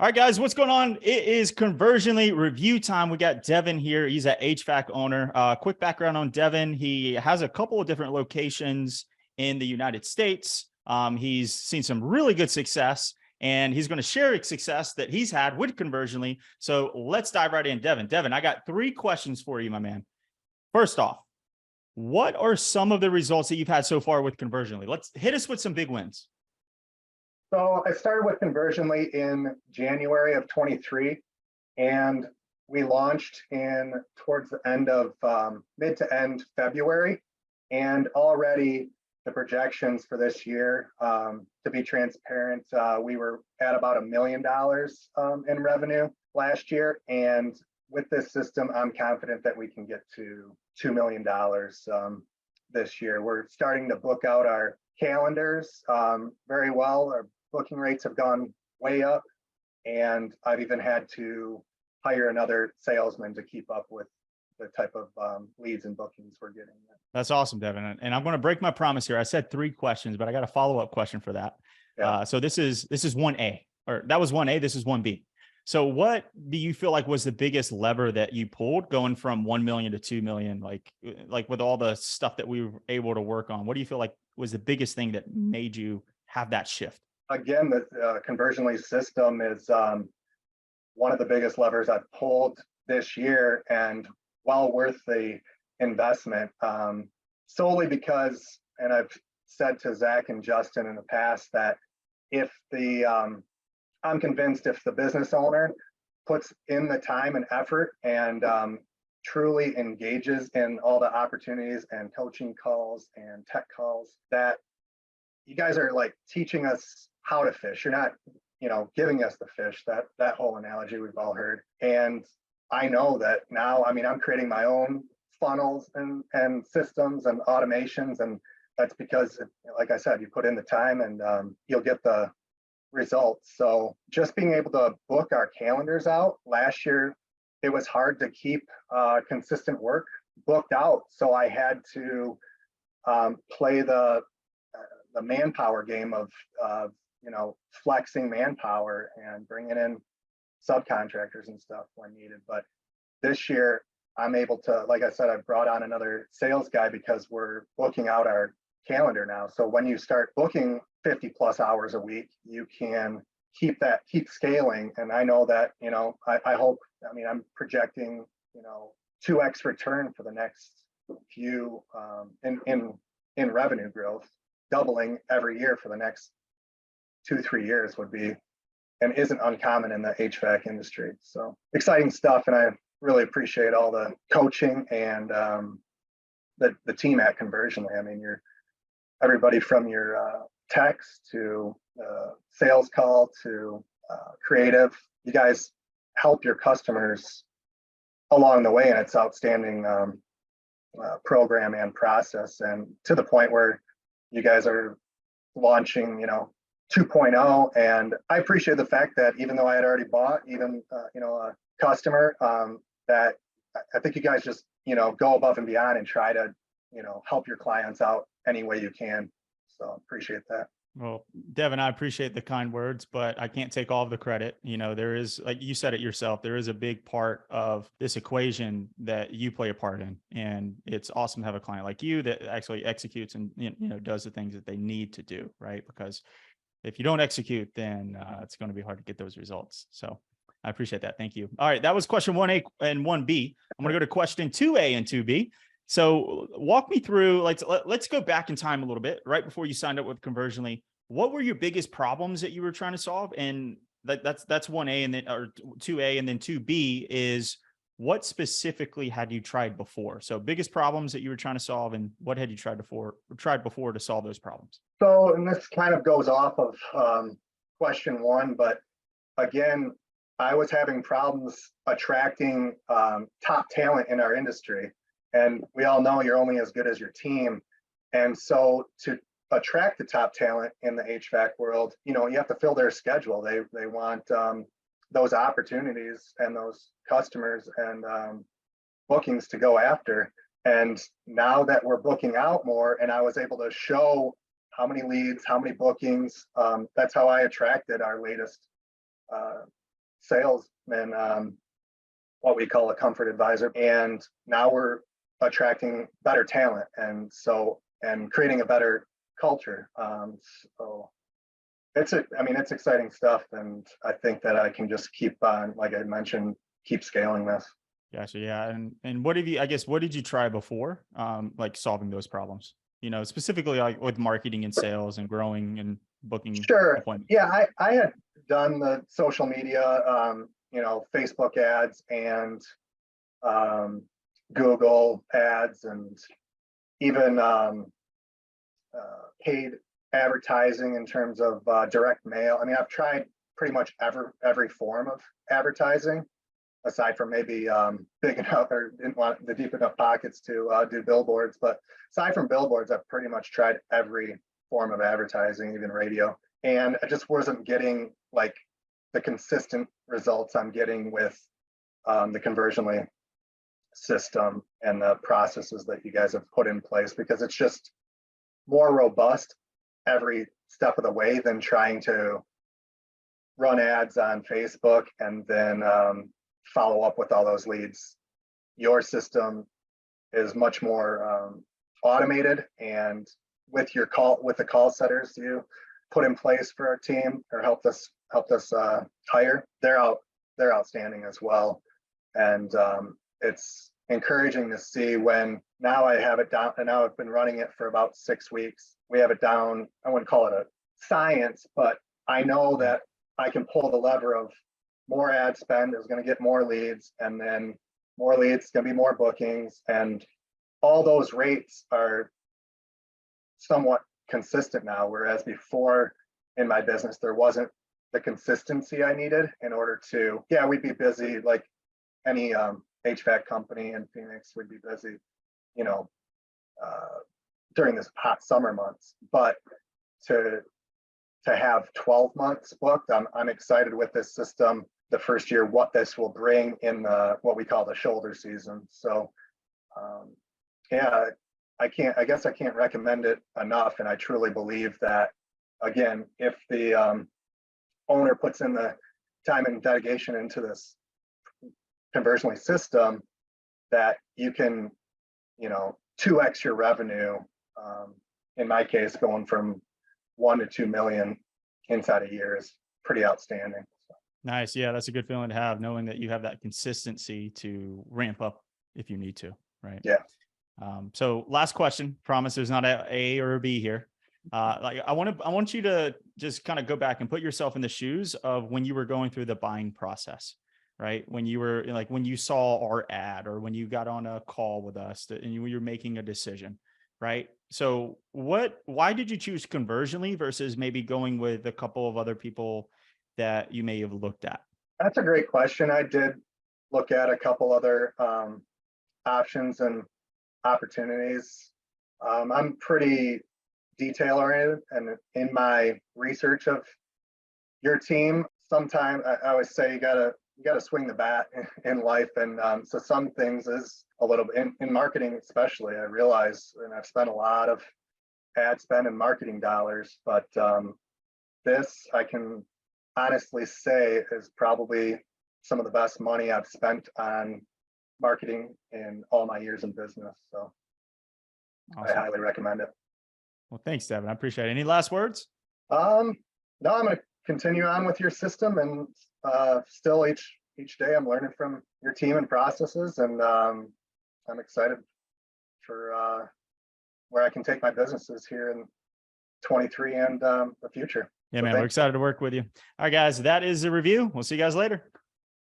All right, guys, what's going on? It is Conversionly review time. We got Devon here. He's an HVAC owner. Quick background on Devon. He has a couple of different locations in the United States. He's seen some really good success, and he's going to share success that he's had with Conversionly. So let's dive right in. Devon, I got 3 questions for you, my man. First off, what are some of the results that you've had so far with Conversionly? Let's hit us with some big wins. So I started with Conversionly in January of 23, and we launched in towards the end of mid to end February. And already the projections for this year, to be transparent, we were at about $1 million in revenue last year. And with this system, I'm confident that we can get to $2 million this year. We're starting to book out our calendars very well. Our booking rates have gone way up, and I've even had to hire another salesman to keep up with the type of leads and bookings we're getting. That's awesome, Devon. And I'm going to break my promise here. I said 3 questions, but I got a follow-up question for that. Yeah. So this is 1A, or that was 1A. This is 1B. So what do you feel like was the biggest lever that you pulled going from 1 million to 2 million? Like with all the stuff that we were able to work on, what do you feel like was the biggest thing that made you have that shift? Again, the Conversionly system is one of the biggest levers I've pulled this year, and well worth the investment, solely because, and I've said to Zach and Justin in the past, that if I'm convinced if the business owner puts in the time and effort and truly engages in all the opportunities and coaching calls and tech calls, that you guys are like teaching us how to fish. You're not, giving us the fish, that whole analogy we've all heard. And I know that now, I'm creating my own funnels and systems and automations. And that's because, like I said, you put in the time and you'll get the results. So just being able to book our calendars out last year, it was hard to keep consistent work booked out. So I had to play the manpower game of flexing manpower and bringing in subcontractors and stuff when needed. But this year I'm able to, like I said, I brought on another sales guy because we're booking out our calendar now. So when you start booking 50 plus hours a week, you can keep scaling. And I know that, I hope, I'm projecting, 2x return for the next few in revenue growth, doubling every year for the next 2-3 years would be, and isn't uncommon in the HVAC industry. So exciting stuff. And I really appreciate all the coaching and the team at Conversionly. You're everybody from your text to sales call to creative. You guys help your customers along the way, and it's outstanding program and process, and to the point where you guys are launching 2.0. And I appreciate the fact that even though I had already bought a customer, that I think you guys just go above and beyond and try to help your clients out any way you can. So appreciate that. Well, Devon, I appreciate the kind words, but I can't take all of the credit. There is, like you said it yourself, there is a big part of this equation that you play a part in. And it's awesome to have a client like you that actually executes and, does the things that they need to do, right? Because if you don't execute, then it's going to be hard to get those results. So I appreciate that. Thank you. All right. That was question 1A and 1B. I'm going to go to question 2A and 2B. So walk me through, let's go back in time a little bit, right before you signed up with Conversionly. What were your biggest problems that you were trying to solve? And that's 1A and then, or 2A, and then 2B is what specifically had you tried before? So biggest problems that you were trying to solve, and what had you tried before to solve those problems? So, and this kind of goes off of question 1, but again, I was having problems attracting top talent in our industry. And we all know you're only as good as your team. And so to attract the top talent in the HVAC world, you have to fill their schedule. They want those opportunities and those customers and bookings to go after. And now that we're booking out more, and I was able to show how many leads, how many bookings, that's how I attracted our latest salesman, what we call a comfort advisor. And now we're attracting better talent. And creating a better culture. So it's exciting stuff. And I think that I can just keep on, like I mentioned, keep scaling this. Gotcha. Yeah. And what did you try before, like solving those problems, specifically like with marketing and sales and growing and booking Sure. appointments? Yeah, I had done the social media, Facebook ads and Google ads, and even paid advertising in terms of direct mail. I mean, I've tried pretty much every form of advertising, aside from maybe big enough or didn't want the deep enough pockets to do billboards. But aside from billboards, I've pretty much tried every form of advertising, even radio. And I just wasn't getting like the consistent results I'm getting with the Conversionly system and the processes that you guys have put in place, because it's just more robust every step of the way than trying to run ads on Facebook and then follow up with all those leads. Your system is much more automated, and with the call setters you put in place for our team or helped us hire, they're outstanding as well. And it's encouraging to see when now I have it down, and now I've been running it for about 6 weeks. We have it down. I wouldn't call it a science, but I know that I can pull the lever of more ad spend is going to get more leads, and then more leads going to be more bookings, and all those rates are somewhat consistent now. Whereas before in my business, there wasn't the consistency I needed in order to, yeah, we'd be busy like any HVAC company in Phoenix would be busy, during this hot summer months. But to have 12 months booked, I'm excited with this system. The first year, what this will bring in what we call the shoulder season. So, yeah, I guess I can't recommend it enough. And I truly believe that, again, if the owner puts in the time and dedication into this Conversionly system, that you can, 2x your revenue. In my case, going from 1 to 2 million inside a year is pretty outstanding. Nice. Yeah, that's a good feeling to have, knowing that you have that consistency to ramp up if you need to, right? Yeah. So last question, promise there's not a or a B here. I want you to just kind of go back and put yourself in the shoes of when you were going through the buying process, right? When you were like, when you saw our ad or when you got on a call with us and you were making a decision, right? So why did you choose Conversionly versus maybe going with a couple of other people that you may have looked at? That's a great question. I did look at a couple other options and opportunities. I'm pretty detail oriented, and in my research of your team, sometimes I always say you gotta swing the bat in life, and so some things is a little bit in marketing, especially. I realize, and I've spent a lot of ad spend and marketing dollars, but this I can honestly say is probably some of the best money I've spent on marketing in all my years in business. So awesome. I highly recommend it. Well, thanks, Devon. I appreciate it. Any last words? No, I'm going to continue on with your system, and still each day I'm learning from your team and processes, and I'm excited for where I can take my businesses here in 23 and the future. Yeah, so man, we're excited to work with you. All right, guys, that is the review. We'll see you guys later.